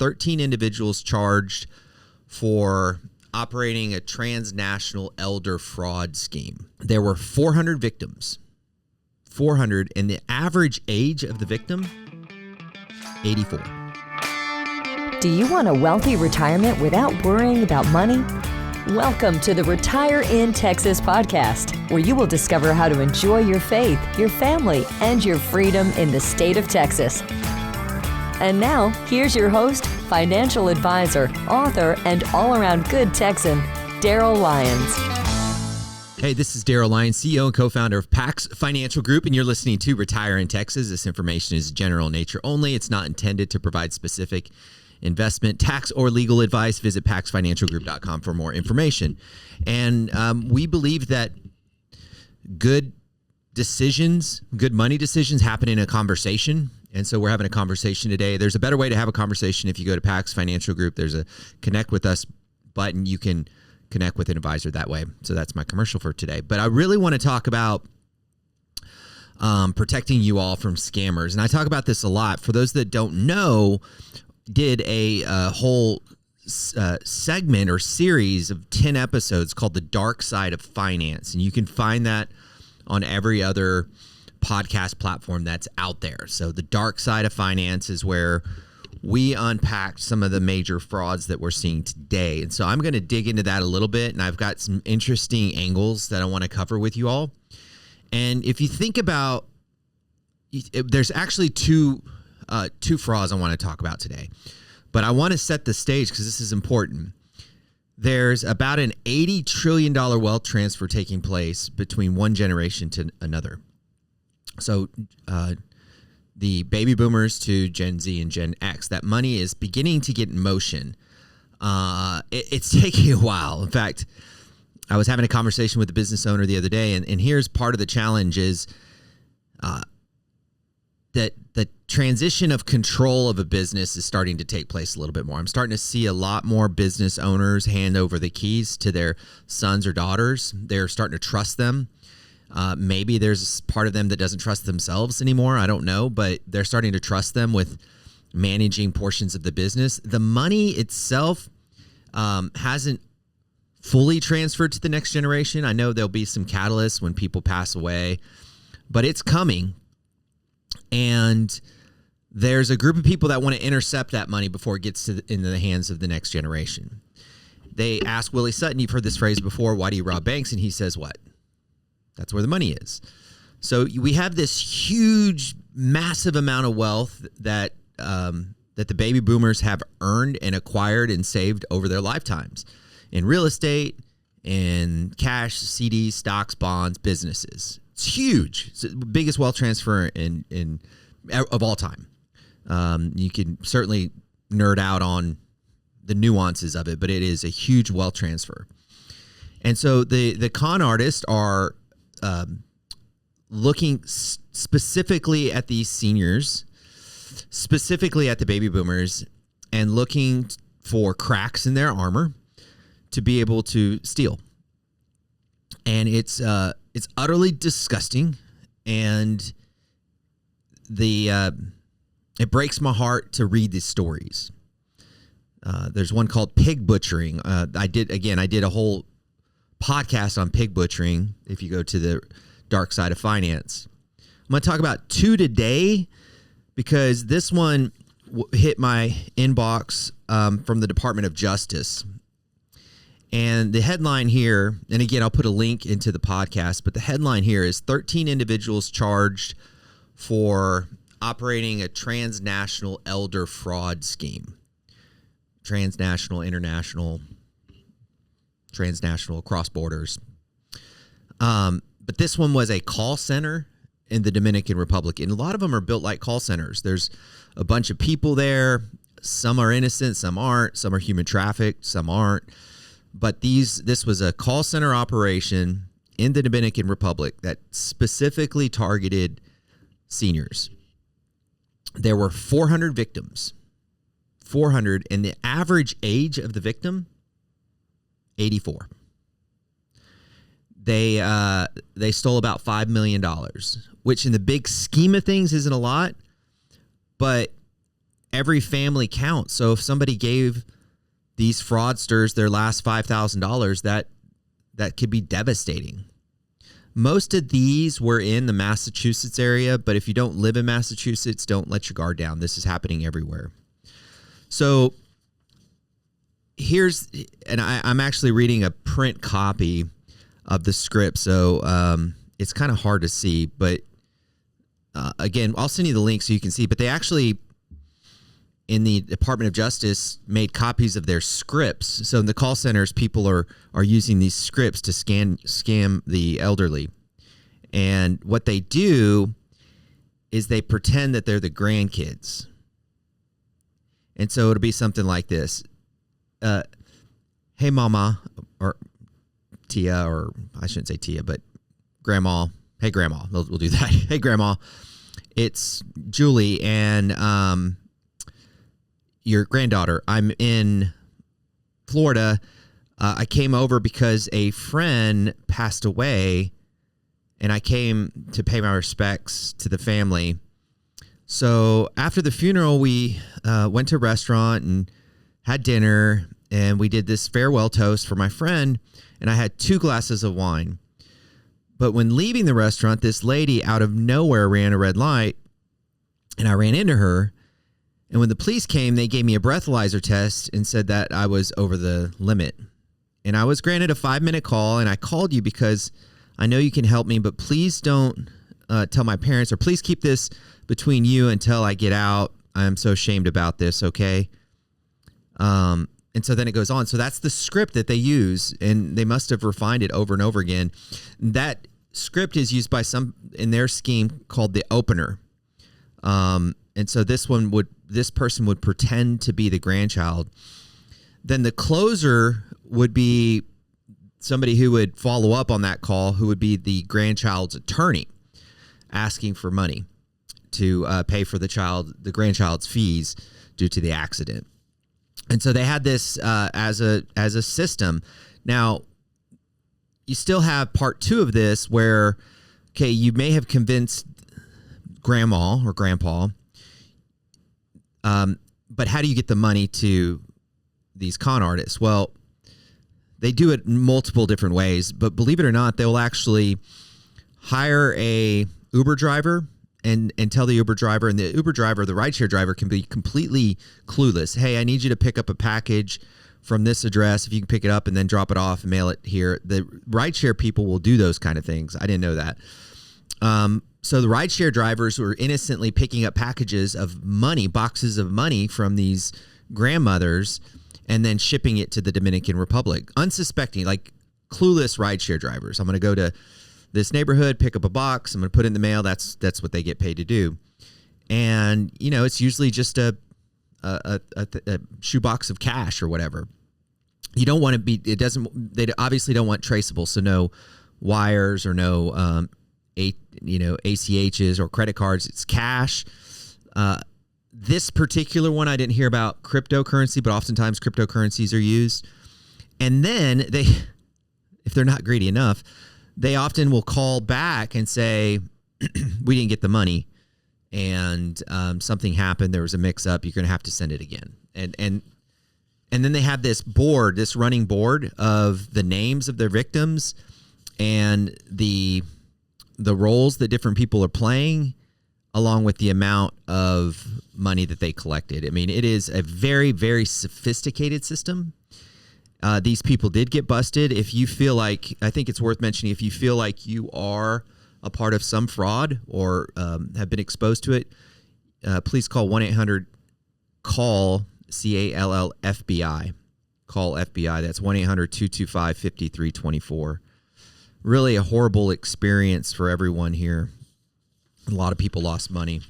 13 individuals charged for operating a transnational elder fraud scheme. There were 400 victims. 400, and the average age of the victim, 84. Do you want a wealthy retirement without worrying about money? Welcome to the Retire in Texas podcast, where you will discover how to enjoy your faith, your family, and your freedom in the state of Texas. And now, here's your host, financial advisor, author, and all-around good Texan, Darryl Lyons. Hey, this is Darryl Lyons, CEO and co-founder of PAX Financial Group, and you're listening to Retire in Texas. This information is general in nature only. It's not intended to provide specific investment, tax, or legal advice. Visit paxfinancialgroup.com for more information. And we believe that good decisions, good money decisions happen in a conversation. And so we're having a conversation today. There's a better way to have a conversation. If you go to PAX Financial Group, there's a connect with us button. You can connect with an advisor that way. So that's my commercial for today. But I really want to talk about protecting you all from scammers. And I talk about this a lot. For those that don't know, did a whole segment or series of 10 episodes called The Dark Side of Finance. And you can find that on every other podcast platform that's out there. So The Dark Side of Finance is where we unpacked some of the major frauds that we're seeing today. And so I'm going to dig into that a little bit, and I've got some interesting angles that I want to cover with you all. And if you think about, there's actually two frauds I want to talk about today, but I want to set the stage because this is important. There's about an $80 trillion wealth transfer taking place between one generation to another. So the baby boomers to Gen Z and Gen X, that money is beginning to get in motion. It's taking a while. In fact, I was having a conversation with a business owner the other day, and here's part of the challenge is that the transition of control of a business is starting to take place a little bit more. I'm starting to see a lot more business owners hand over the keys to their sons or daughters. They're starting to trust them. Maybe there's part of them that doesn't trust themselves anymore. I don't know, but they're starting to trust them with managing portions of the business. The money itself hasn't fully transferred to the next generation. I know there'll be some catalysts when people pass away, but it's coming. And there's a group of people that want to intercept that money before it gets into the hands of the next generation. They ask Willie Sutton, you've heard this phrase before, why do you rob banks? And he says what? That's where the money is. So we have this huge, massive amount of wealth that the baby boomers have earned and acquired and saved over their lifetimes in real estate, in cash, CDs, stocks, bonds, businesses. It's huge. It's the biggest wealth transfer of all time. You can certainly nerd out on the nuances of it, but it is a huge wealth transfer. And so the con artists are looking specifically at these seniors, specifically at the baby boomers, and looking for cracks in their armor to be able to steal. And it's utterly disgusting, and it breaks my heart to read these stories. There's one called pig butchering. I did a whole podcast on pig butchering. If you go to the Dark Side of Finance, I'm going to talk about two today because this one hit my inbox from the Department of Justice. And the headline here, and again, I'll put a link into the podcast, but the headline here is 13 individuals charged for operating a transnational elder fraud scheme. Transnational, international, transnational, cross borders. But this one was a call center in the Dominican Republic. And a lot of them are built like call centers. There's a bunch of people there. Some are innocent, some aren't. Some are human trafficked, some aren't. But this was a call center operation in the Dominican Republic that specifically targeted seniors. There were 400 victims. 400, and the average age of the victim, 84. They stole about $5 million, which in the big scheme of things isn't a lot, but every family counts. So if somebody gave these fraudsters their last $5,000, that could be devastating. Most of these were in the Massachusetts area, but if you don't live in Massachusetts, don't let your guard down. This is happening everywhere. So I'm actually reading a print copy of the script, so it's kind of hard to see, but again, I'll send you the link so you can see, but they actually, in the Department of Justice, made copies of their scripts. So in the call centers, people are using these scripts to scam the elderly. And what they do is they pretend that they're the grandkids. And so it'll be something like this. Hey, Mama, or Tia, or I shouldn't say Tia, but Grandma. Hey, Grandma. We'll do that. Hey, Grandma. It's Julie and your granddaughter. I'm in Florida. I came over because a friend passed away, and I came to pay my respects to the family. So after the funeral, we went to a restaurant and had dinner, and we did this farewell toast for my friend, and I had 2 glasses of wine. But when leaving the restaurant, this lady out of nowhere ran a red light, and I ran into her. And when the police came, they gave me a breathalyzer test and said that I was over the limit. And I was granted a 5-minute call, and I called you because I know you can help me, but please don't tell my parents, or please keep this between you until I get out. I'm so ashamed about this, okay? And so then it goes on. So that's the script that they use, and they must have refined it over and over again. That script is used by some in their scheme called the opener. And so this person would pretend to be the grandchild. Then the closer would be somebody who would follow up on that call, who would be the grandchild's attorney, asking for money to pay for the grandchild's fees due to the accident. And so they had this as a system. Now, you still have part 2 of this where, okay, you may have convinced grandma or grandpa, but how do you get the money to these con artists? Well, they do it multiple different ways, but believe it or not, they'll actually hire a Uber driver and tell the Uber driver, and the Uber driver, the rideshare driver, can be completely clueless. Hey, I need you to pick up a package from this address. If you can pick it up and then drop it off and mail it here. The rideshare people will do those kind of things. I didn't know that. So the rideshare drivers were innocently picking up packages of money, boxes of money from these grandmothers, and then shipping it to the Dominican Republic, unsuspecting, like clueless rideshare drivers. I'm going to go to this neighborhood, pick up a box. I'm going to put it in the mail. That's what they get paid to do. And, it's usually just a shoebox of cash or whatever. You don't want to be, they obviously don't want traceable. So no wires or no, ACHs or credit cards. It's cash. This particular one, I didn't hear about cryptocurrency, but oftentimes cryptocurrencies are used. And then if they're not greedy enough, they often will call back and say, we didn't get the money and something happened. There was a mix up. You're going to have to send it again. And then they have this running board of the names of their victims and the roles that different people are playing, along with the amount of money that they collected. I mean, it is a very, very sophisticated system. These people did get busted. If you feel like, I think it's worth mentioning, if you feel like you are a part of some fraud or have been exposed to it, please call 1-800-CALL, CALL FBI. Call FBI. That's 1-800-225-5324. Really a horrible experience for everyone here. A lot of people lost money.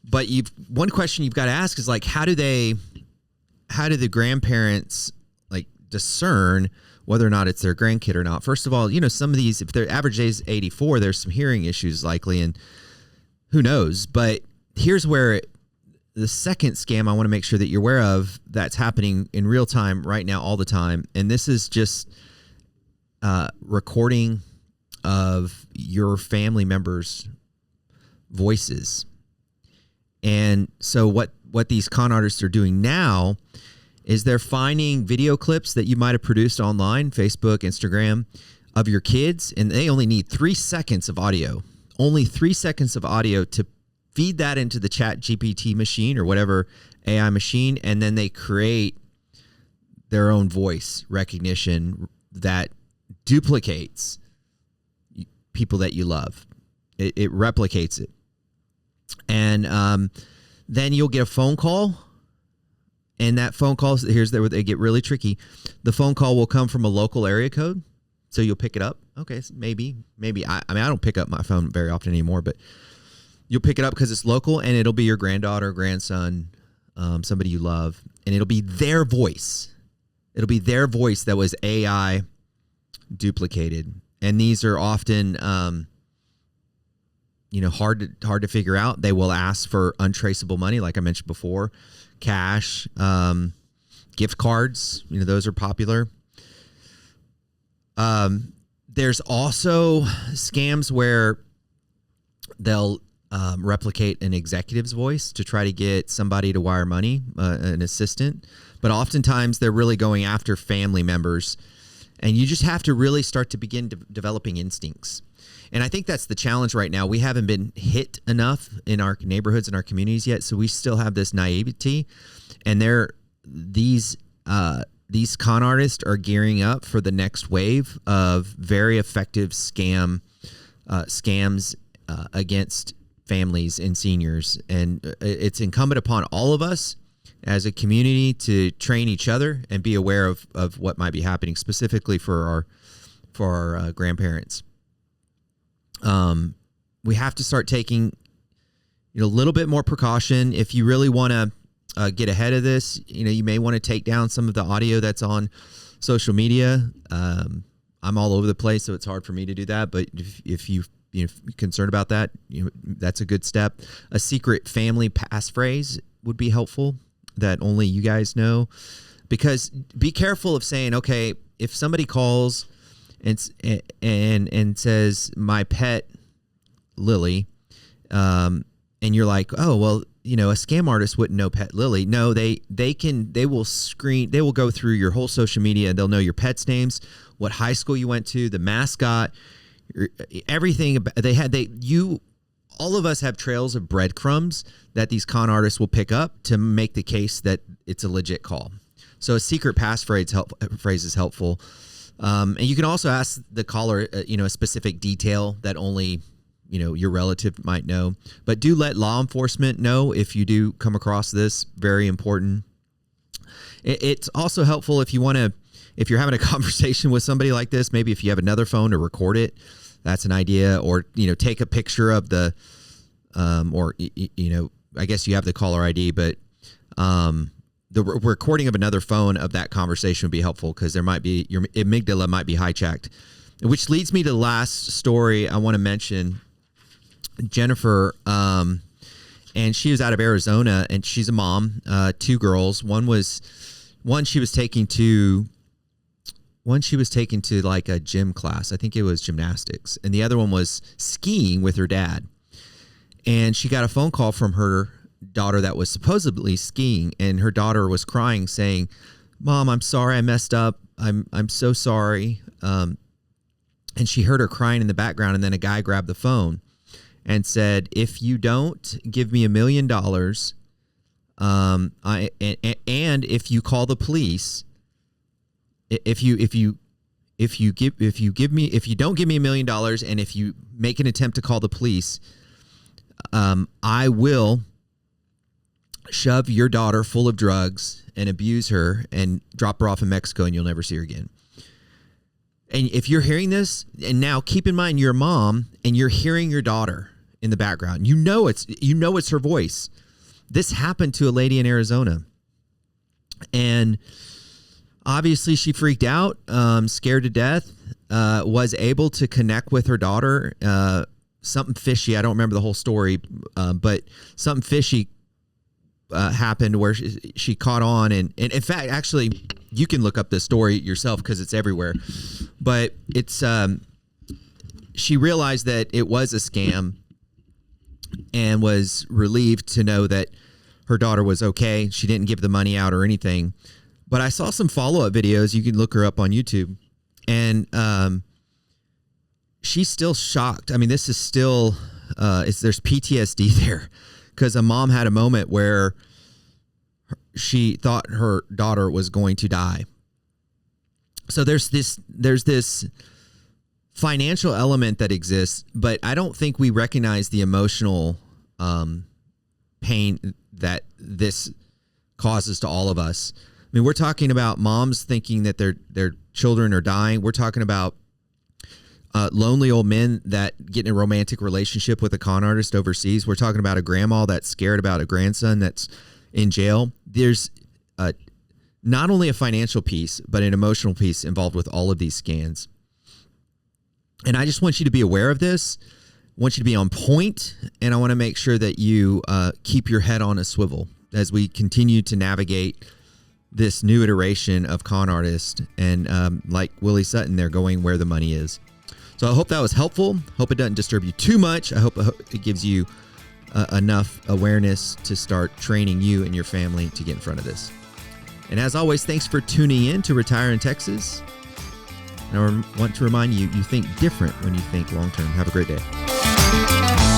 But one question you've got to ask is, like, how do the grandparents discern whether or not it's their grandkid or not? First of all, some of these, if their average age is 84, there's some hearing issues likely, and who knows. But here's where the second scam I want to make sure that you're aware of that's happening in real time right now all the time. And this is just recording of your family members' voices. And so what what these con artists are doing now is they're finding video clips that you might have produced online, Facebook, Instagram, of your kids, and they only need 3 seconds of audio. Only 3 seconds of audio to feed that into the Chat GPT machine or whatever AI machine, and then they create their own voice recognition that duplicates people that you love. It replicates it. And then you'll get a phone call, and that phone call, here's where they get really tricky. The phone call will come from a local area code, so you'll pick it up. Okay, so maybe. I mean, I don't pick up my phone very often anymore, but you'll pick it up because it's local, and it'll be your granddaughter, grandson, somebody you love, and it'll be their voice. It'll be their voice that was AI duplicated, and these are often hard to figure out. They will ask for untraceable money, like I mentioned before, cash, gift cards. Those are popular. There's also scams where they'll replicate an executive's voice to try to get somebody to wire money, an assistant. But oftentimes they're really going after family members, and you just have to really start to begin developing instincts. And I think that's the challenge right now. We haven't been hit enough in our neighborhoods and our communities yet, so we still have this naivety. And these con artists are gearing up for the next wave of very effective scams against families and seniors. And it's incumbent upon all of us as a community to train each other and be aware of what might be happening, specifically for our grandparents. We have to start taking a little bit more precaution. If you really want to get ahead of this, you may want to take down some of the audio that's on social media. I'm all over the place, so it's hard for me to do that. But if you're concerned about that, that's a good step. A secret family passphrase would be helpful that only you guys know, because be careful of saying, okay, if somebody calls and says my pet Lily, and you're like, oh well, a scam artist wouldn't know pet Lily. No, they will go through your whole social media, and they'll know your pet's names, what high school you went to, the mascot, everything. All of us have trails of breadcrumbs that these con artists will pick up to make the case that it's a legit call. So a secret passphrase is helpful. And you can also ask the caller, a specific detail that only, your relative might know. But do let law enforcement know if you do come across this. Very important. It's also helpful if you're having a conversation with somebody like this, maybe if you have another phone to record it, that's an idea. Or, take a picture of the, I guess you have the caller ID, but the recording of another phone of that conversation would be helpful, because your amygdala might be hijacked. Which leads me to the last story I want to mention. Jennifer, and she was out of Arizona, and she's a mom, 2 girls. One she was taking to like a gym class. I think it was gymnastics. And the other one was skiing with her dad. And she got a phone call from her daughter that was supposedly skiing, and her daughter was crying, saying, "Mom, I'm sorry, I messed up. I'm so sorry." And she heard her crying in the background, and then a guy grabbed the phone and said, "If you don't give me $1 million, and if you call the police, if you don't give me $1 million, and if you make an attempt to call the police, I will shove your daughter full of drugs and abuse her and drop her off in Mexico, and you'll never see her again." And if you're hearing this, and now keep in mind you're a mom and you're hearing your daughter in the background, it's her voice. This happened to a lady in Arizona, and obviously she freaked out, scared to death, was able to connect with her daughter. Something fishy. I don't remember the whole story, but something fishy happened where she caught on. And in fact, actually, you can look up this story yourself because it's everywhere. But it's she realized that it was a scam and was relieved to know that her daughter was okay. She didn't give the money out or anything. But I saw some follow-up videos. You can look her up on YouTube. And she's still shocked. I mean, this is still, there's PTSD there, because a mom had a moment where she thought her daughter was going to die. So there's this financial element that exists, but I don't think we recognize the emotional pain that this causes to all of us. I mean, we're talking about moms thinking that their children are dying. We're talking about lonely old men that get in a romantic relationship with a con artist overseas. We're talking about a grandma that's scared about a grandson that's in jail. There's not only a financial piece, but an emotional piece involved with all of these scans. And I just want you to be aware of this. I want you to be on point, and I want to make sure that you keep your head on a swivel as we continue to navigate this new iteration of con artists, and like Willie Sutton, they're going where the money is. So I hope that was helpful. Hope it doesn't disturb you too much. I hope it gives you enough awareness to start training you and your family to get in front of this. And as always, thanks for tuning in to Retire in Texas. And I want to remind you, you think different when you think long-term. Have a great day.